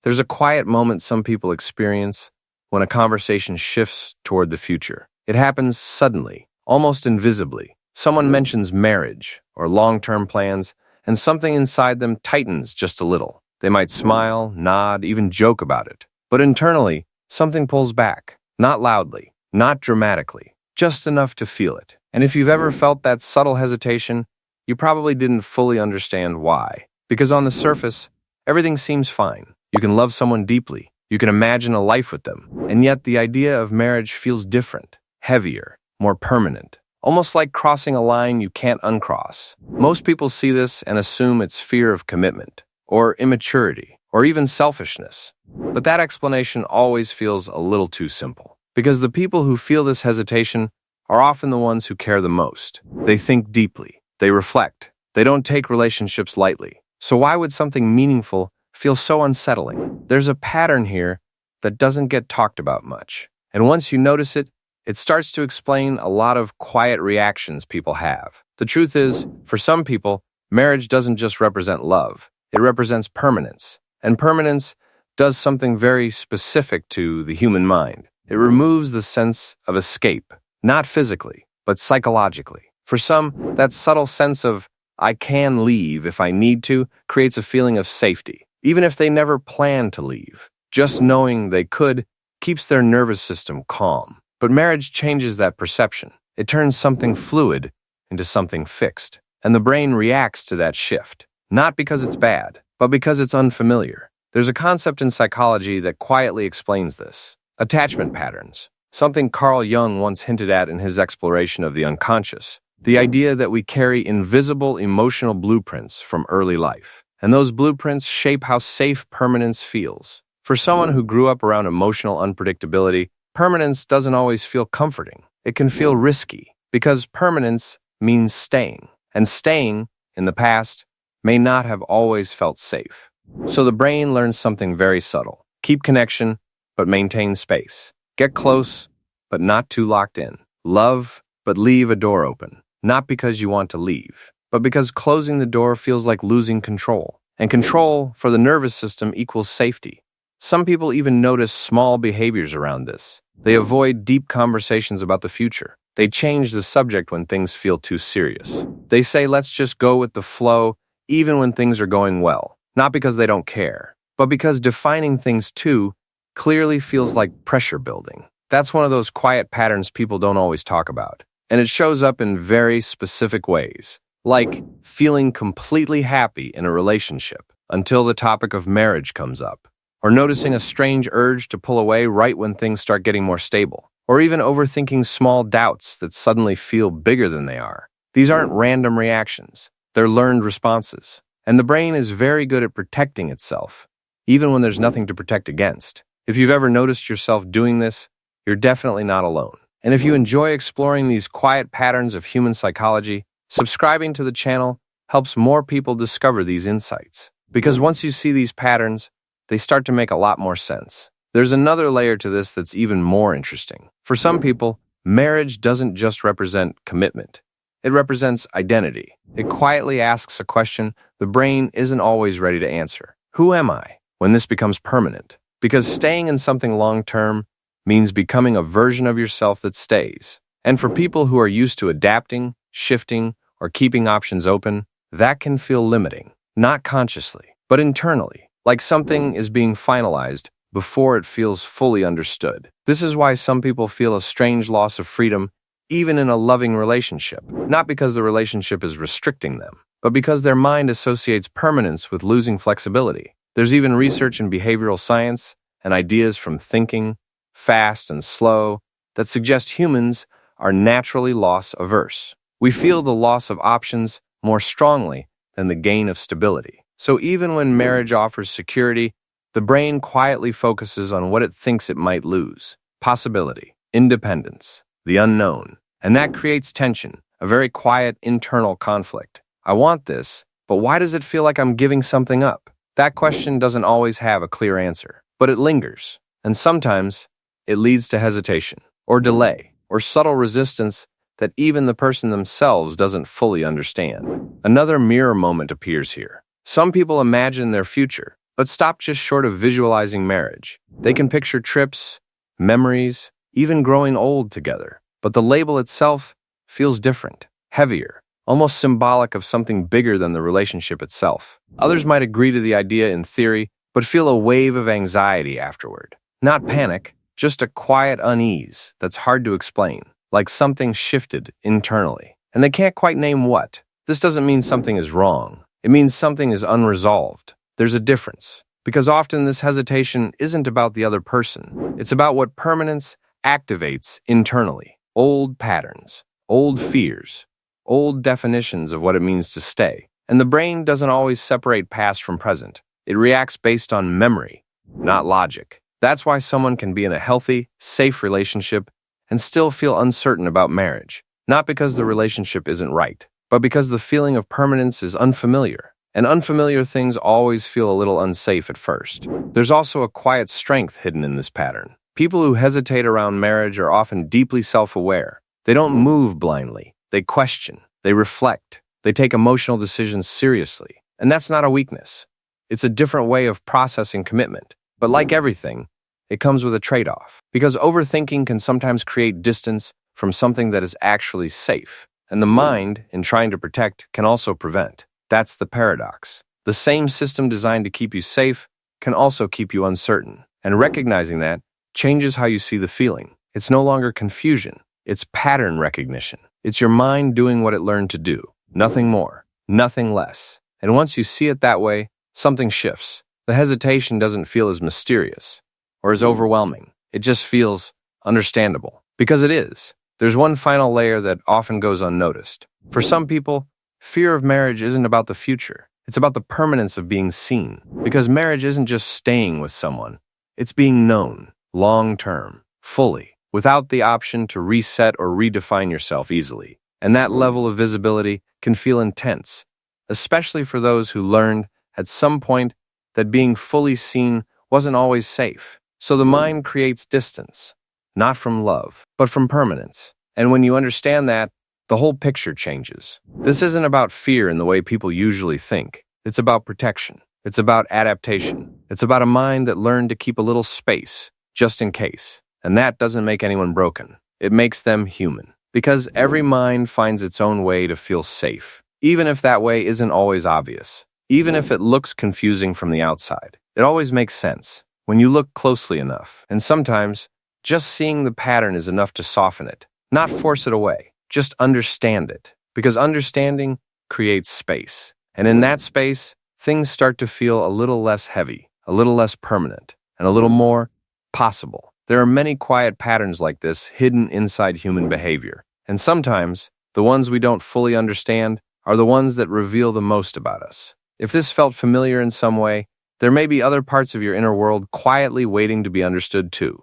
There's a quiet moment some people experience when a conversation shifts toward the future. It happens suddenly, almost invisibly. Someone mentions marriage or long-term plans, and something inside them tightens just a little. They might smile, nod, even joke about it. But internally, something pulls back. Not loudly, not dramatically, just enough to feel it. And if you've ever felt that subtle hesitation, you probably didn't fully understand why. Because on the surface, everything seems fine. You can love someone deeply. You can imagine a life with them. And yet the idea of marriage feels different, heavier, more permanent. Almost like crossing a line you can't uncross. Most people see this and assume it's fear of commitment, or immaturity, or even selfishness. But that explanation always feels a little too simple. Because the people who feel this hesitation are often the ones who care the most. They think deeply. They reflect. They don't take relationships lightly. So why would something meaningful feel so unsettling? There's a pattern here that doesn't get talked about much. And once you notice it, it starts to explain a lot of quiet reactions people have. The truth is, for some people, marriage doesn't just represent love. It represents permanence. And permanence does something very specific to the human mind. It removes the sense of escape, not physically, but psychologically. For some, that subtle sense of, I can leave if I need to, creates a feeling of safety. Even if they never plan to leave, just knowing they could keeps their nervous system calm. But marriage changes that perception. It turns something fluid into something fixed. And the brain reacts to that shift, not because it's bad, but because it's unfamiliar. There's a concept in psychology that quietly explains this. Attachment patterns, something Carl Jung once hinted at in his exploration of the unconscious. The idea that we carry invisible emotional blueprints from early life. And those blueprints shape how safe permanence feels. For someone who grew up around emotional unpredictability, permanence doesn't always feel comforting. It can feel risky, because permanence means staying. And staying, in the past, may not have always felt safe. So the brain learns something very subtle. Keep connection, but maintain space. Get close, but not too locked in. Love, but leave a door open. Not because you want to leave, but because closing the door feels like losing control. And control, for the nervous system, equals safety. Some people even notice small behaviors around this. They avoid deep conversations about the future. They change the subject when things feel too serious. They say, let's just go with the flow, even when things are going well. Not because they don't care, but because defining things too clearly feels like pressure building. That's one of those quiet patterns people don't always talk about. And it shows up in very specific ways, like feeling completely happy in a relationship until the topic of marriage comes up, or noticing a strange urge to pull away right when things start getting more stable, or even overthinking small doubts that suddenly feel bigger than they are. These aren't random reactions. They're learned responses. And the brain is very good at protecting itself, even when there's nothing to protect against. If you've ever noticed yourself doing this, you're definitely not alone. And if you enjoy exploring these quiet patterns of human psychology, subscribing to the channel helps more people discover these insights. Because once you see these patterns, they start to make a lot more sense. There's another layer to this that's even more interesting. For some people, marriage doesn't just represent commitment. It represents identity. It quietly asks a question the brain isn't always ready to answer. Who am I when this becomes permanent? Because staying in something long-term means becoming a version of yourself that stays. And for people who are used to adapting, shifting, or keeping options open, that can feel limiting, not consciously, but internally, like something is being finalized before it feels fully understood. This is why some people feel a strange loss of freedom even in a loving relationship, not because the relationship is restricting them, but because their mind associates permanence with losing flexibility. There's even research in behavioral science and ideas from thinking, fast and slow, that suggest humans are naturally loss-averse. We feel the loss of options more strongly than the gain of stability. So even when marriage offers security, the brain quietly focuses on what it thinks it might lose: possibility, independence, the unknown. And that creates tension, a very quiet internal conflict. I want this, but why does it feel like I'm giving something up? That question doesn't always have a clear answer, but it lingers. And sometimes it leads to hesitation, or delay, or subtle resistance that even the person themselves doesn't fully understand. Another mirror moment appears here. Some people imagine their future, but stop just short of visualizing marriage. They can picture trips, memories, even growing old together. But the label itself feels different, heavier, almost symbolic of something bigger than the relationship itself. Others might agree to the idea in theory, but feel a wave of anxiety afterward. Not panic, just a quiet unease that's hard to explain, like something shifted internally. And they can't quite name what. This doesn't mean something is wrong. It means something is unresolved. There's a difference, because often this hesitation isn't about the other person. It's about what permanence activates internally. Old patterns, old fears, old definitions of what it means to stay. And the brain doesn't always separate past from present. It reacts based on memory, not logic. That's why someone can be in a healthy, safe relationship and still feel uncertain about marriage. Not because the relationship isn't right, but because the feeling of permanence is unfamiliar. And unfamiliar things always feel a little unsafe at first. There's also a quiet strength hidden in this pattern. People who hesitate around marriage are often deeply self-aware. They don't move blindly. They question. They reflect. They take emotional decisions seriously. And that's not a weakness. It's a different way of processing commitment. But like everything, it comes with a trade-off. Because overthinking can sometimes create distance from something that is actually safe. And the mind, in trying to protect, can also prevent. That's the paradox. The same system designed to keep you safe can also keep you uncertain. And recognizing that changes how you see the feeling. It's no longer confusion. It's pattern recognition. It's your mind doing what it learned to do. Nothing more. Nothing less. And once you see it that way, something shifts. The hesitation doesn't feel as mysterious or as overwhelming. It just feels understandable. Because it is. There's one final layer that often goes unnoticed. For some people, fear of marriage isn't about the future. It's about the permanence of being seen. Because marriage isn't just staying with someone. It's being known, long-term, fully, without the option to reset or redefine yourself easily. And that level of visibility can feel intense, especially for those who learned at some point that being fully seen wasn't always safe. So the mind creates distance, not from love, but from permanence. And when you understand that, the whole picture changes. This isn't about fear in the way people usually think. It's about protection. It's about adaptation. It's about a mind that learned to keep a little space, just in case. And that doesn't make anyone broken. It makes them human. Because every mind finds its own way to feel safe, even if that way isn't always obvious. Even if it looks confusing from the outside, it always makes sense when you look closely enough. And sometimes, just seeing the pattern is enough to soften it, not force it away. Just understand it, because understanding creates space. And in that space, things start to feel a little less heavy, a little less permanent, and a little more possible. There are many quiet patterns like this hidden inside human behavior. And sometimes, the ones we don't fully understand are the ones that reveal the most about us. If this felt familiar in some way, there may be other parts of your inner world quietly waiting to be understood too.